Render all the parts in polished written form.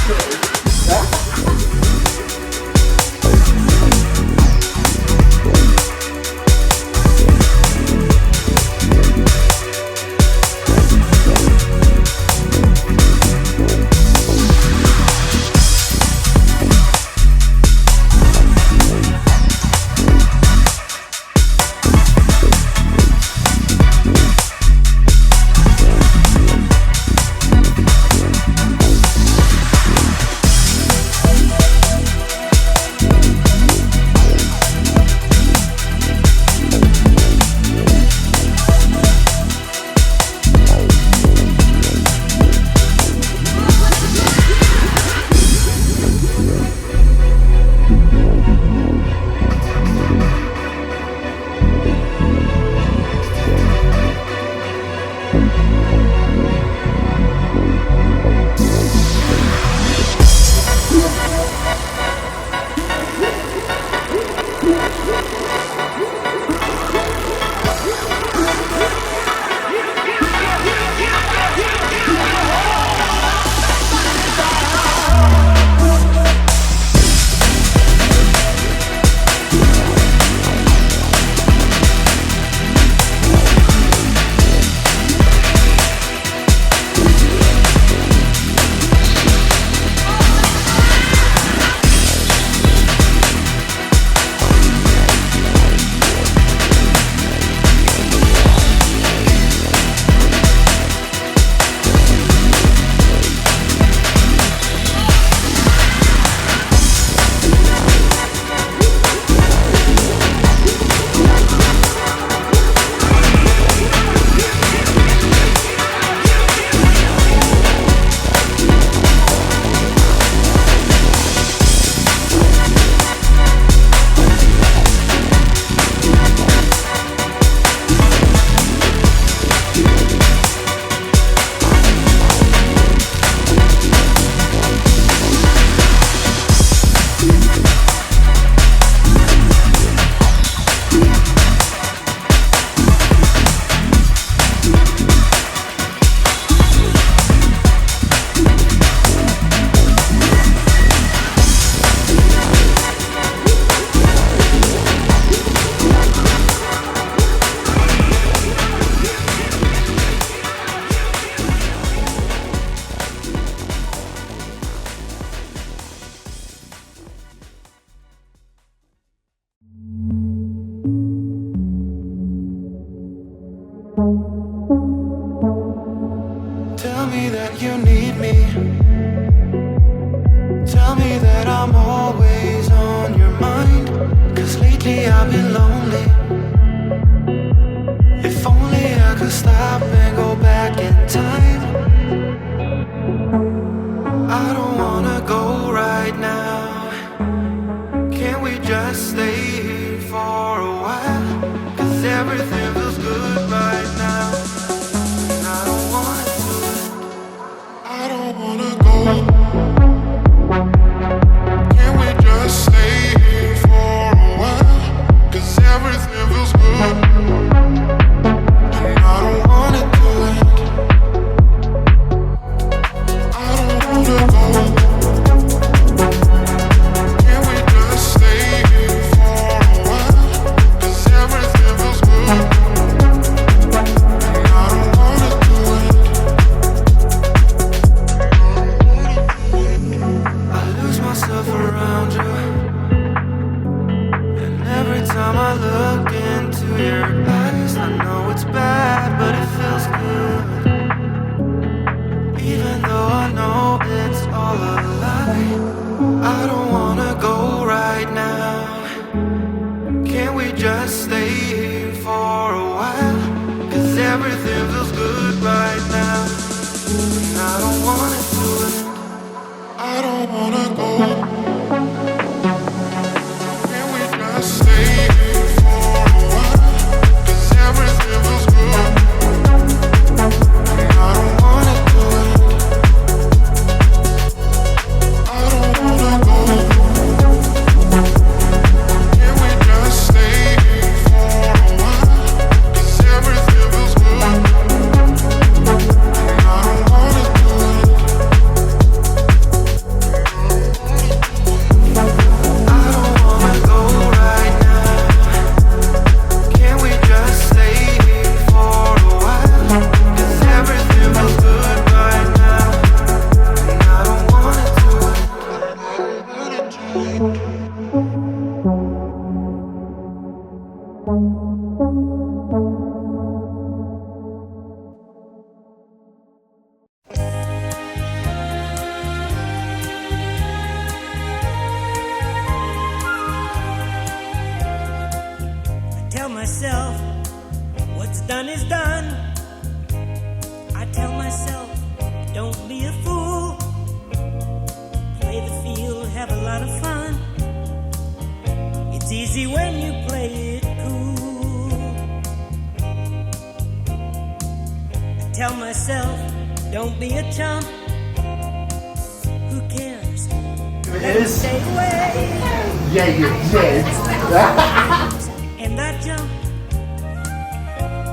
do it. done is done. I tell myself, don't be a fool. Play the field, have a lot of fun. It's easy when you play it cool. I tell myself, don't be a chump. Who cares? Let it stay away. Yeah, you did. And I jumped.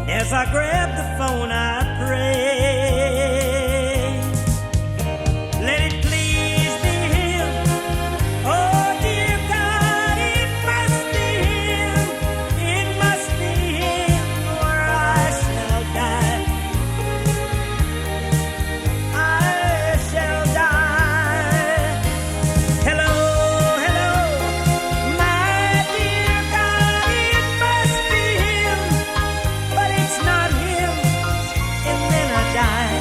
As I grabbed the phone, I prayed. Let it please be him. Oh, dear God, it must be him. It must be him, or I shall die. I shall die. Hello, hello, my dear God, it must be him. But it's not him, and then I die.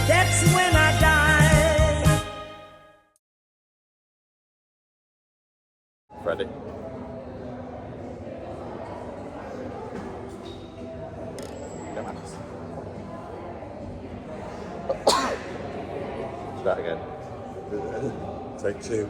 That's when I die. Ready? Come on. Try that again. Take two.